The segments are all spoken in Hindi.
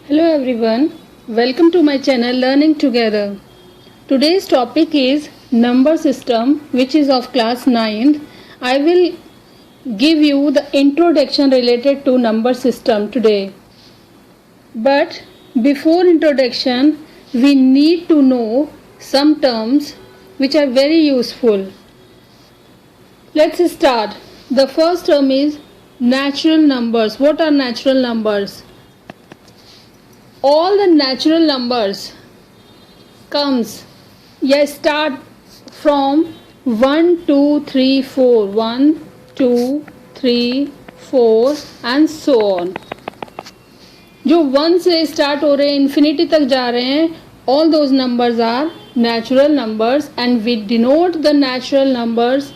Hello everyone, welcome to my channel Learning Together. Today's topic is number system, which is of class 9th. I will give you the introduction related to number system today. But before introduction, we need to know some terms which are very useful. Let's start. The first term is natural numbers. What are natural numbers? All the natural numbers start from 1 2 3 4 1 2 3 4 and so on. जो 1 से स्टार्ट हो रहे हैं इन्फिनिटी तक जा रहे हैं, all those numbers are natural numbers and we denote the natural numbers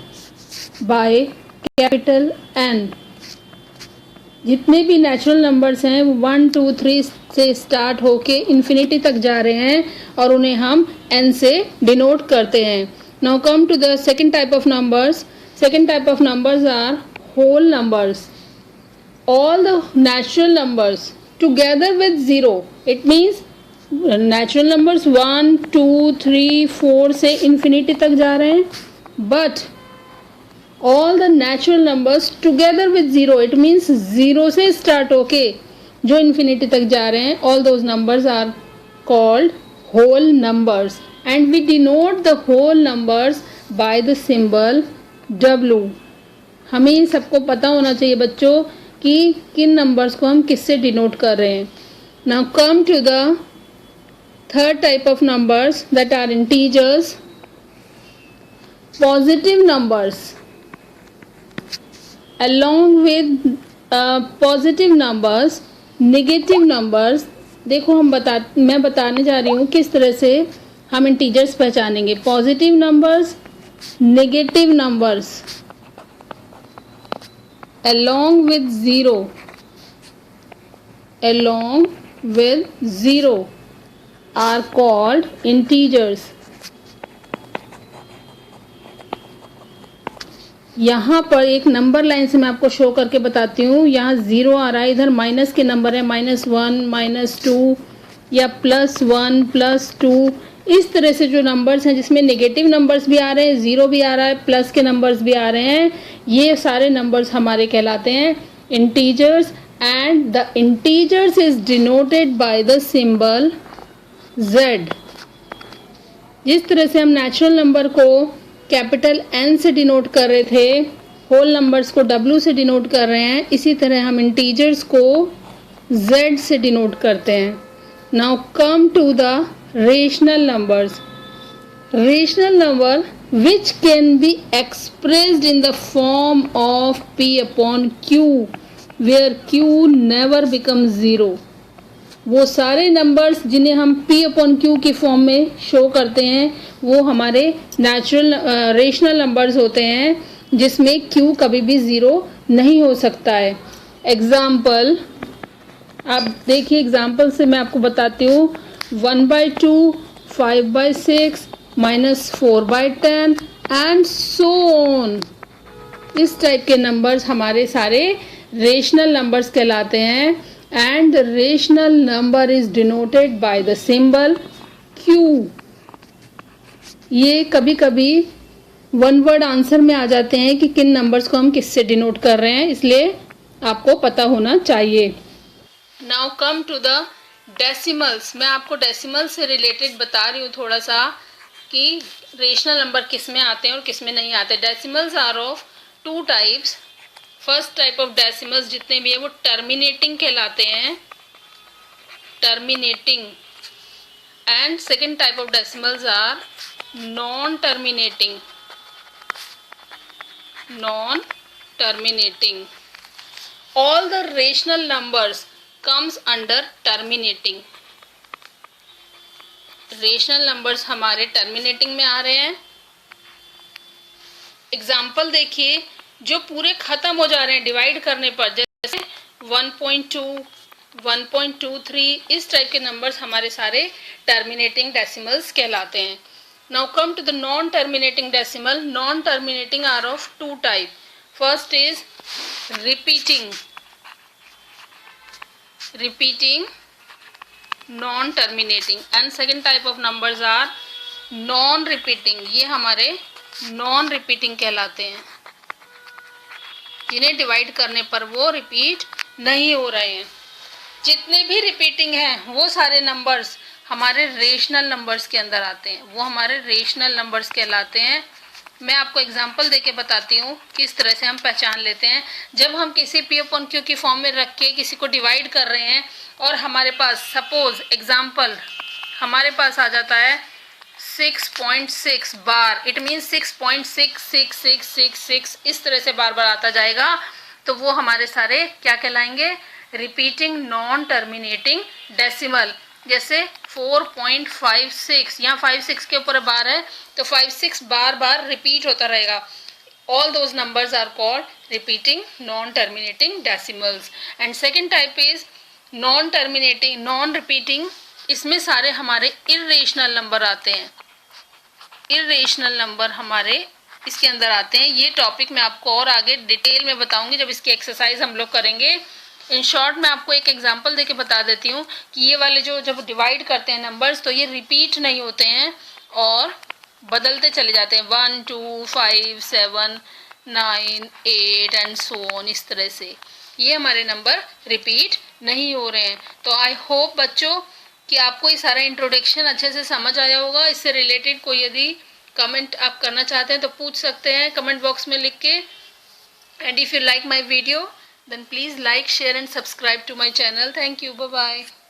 by capital N. जितने भी नेचुरल नंबर्स हैं वो 1 2 3 से स्टार्ट होके इन्फिनिटी तक जा रहे हैं और उन्हें हम n से डिनोट करते हैं. Now come to the second type of numbers. Second type of numbers are whole numbers. All the natural numbers together with zero. It means natural numbers 1 2 3 4 से इन्फिनिटी तक जा रहे हैं, but all the natural numbers together with zero, it means zero से start होके जो infinity तक जा रहे हैं, all those numbers are called whole numbers and we denote the whole numbers by the symbol W. हमें सबको पता होना चाहिए बच्चों कि किन नंबर्स को हम किससे डिनोट कर रहे हैं. Now come to the third type of numbers, that are integers. Positive numbers along with positive numbers, negative numbers. देखो मैं बताने जा रही हूँ किस तरह से हम इंटीजर्स पहचानेंगे. Positive numbers, negative numbers along with zero are called integers. यहाँ पर एक नंबर लाइन से मैं आपको शो करके बताती हूँ. यहाँ ज़ीरो आ रहा है, इधर माइनस के नंबर है, -1 -2 या +1 +2. इस तरह से जो नंबर्स हैं जिसमें नेगेटिव नंबर्स भी आ रहे हैं, ज़ीरो भी आ रहा है, प्लस के नंबर्स भी आ रहे हैं, ये सारे नंबर्स हमारे कहलाते हैं integers. And the integers is denoted by the symbol Z. जिस तरह से हम नेचुरल नंबर को कैपिटल N से डिनोट कर रहे थे, होल नंबर्स को W से डिनोट कर रहे हैं, इसी तरह हम इंटीजर्स को Z से डिनोट करते हैं. Now come to the rational numbers. Rational number which can be expressed in the form of P/Q where Q never become zero. वो सारे नंबर्स जिन्हें हम P/Q की फॉर्म में शो करते हैं वो हमारे नेचुरल रेशनल नंबर्स होते हैं जिसमें Q कभी भी ज़ीरो नहीं हो सकता है. एग्जाम्पल आप देखिए, एग्जाम्पल से मैं आपको बताती हूँ. 1/2, 5/6, -4/10 एंड सो ऑन. इस टाइप के नंबर्स हमारे सारे रेशनल नंबर्स कहलाते हैं. And the rational number is denoted by the symbol Q. ये कभी कभी वन वर्ड आंसर में आ जाते हैं कि किन नंबर्स को हम किससे डिनोट कर रहे हैं, इसलिए आपको पता होना चाहिए. Now come to the decimals. मैं आपको डेसिमल से रिलेटेड बता रही हूँ थोड़ा सा कि रेशनल नंबर किस में आते हैं और किस में नहीं आते. Decimals are of two types. First type of decimals जितने भी है वो टर्मिनेटिंग कहलाते हैं, terminating. And second type of decimals are non terminating, non terminating. All the rational numbers comes under terminating. Rational numbers हमारे टर्मिनेटिंग में आ रहे हैं. एग्जाम्पल देखिए, जो पूरे खत्म हो जा रहे हैं डिवाइड करने पर, जैसे 1.2, 1.23, इस टाइप के नंबर्स हमारे सारे टर्मिनेटिंग डेसिमल्स कहलाते हैं. Now come to the non terminating decimal. Non terminating are of two type. First is repeating. Non terminating, and second type of numbers are non repeating. ये हमारे नॉन रिपीटिंग कहलाते हैं, जिन्हें डिवाइड करने पर वो रिपीट नहीं हो रहे हैं। जितने भी रिपीटिंग हैं वो सारे नंबर्स हमारे रेशनल नंबर्स के अंदर आते हैं, वो हमारे रेशनल नंबर्स कहलाते हैं। मैं आपको एग्जांपल देके बताती हूँ किस तरह से हम पहचान लेते हैं। जब हम किसी पी अपॉन क्यू की फॉर्म में रख के किसी को डिवाइड कर रहे हैं और हमारे पास सपोज एग्जांपल हमारे पास आ जाता है 6.6 बार, इट मीन्स 6.66666 इस तरह से बार बार आता जाएगा, तो वो हमारे सारे क्या कहलाएंगे? Repeating non terminating decimal. जैसे 4.56, यहाँ 56 के ऊपर बार है तो 56 बार बार रिपीट होता रहेगा। All those numbers are called repeating non terminating decimals. And second type is non terminating non repeating. इसमें सारे हमारे इर्रेशनल नंबर आते हैं, इर्रेशनल नंबर हमारे इसके अंदर आते हैं। ये टॉपिक मैं आपको और आगे डिटेल में बताऊंगी जब इसकी एक्सरसाइज हम लोग करेंगे। इन शॉर्ट मैं आपको एक एग्जांपल देके बता देती हूँ कि ये वाले जो जब डिवाइड करते हैं नंबर्स तो ये रिपीट नहीं होते हैं और बदलते चले जाते हैं, 1 2 5 7 9 8 एंड सो ऑन। इस तरह से ये हमारे नंबर रिपीट नहीं हो रहे हैं। तो आई होप बच्चों कि आपको ये सारा इंट्रोडक्शन अच्छे से समझ आया होगा। इससे रिलेटेड कोई यदि कमेंट आप करना चाहते हैं तो पूछ सकते हैं कमेंट बॉक्स में लिख के। And if you like my video then please like, share and subscribe to my channel. Thank you. Bye bye.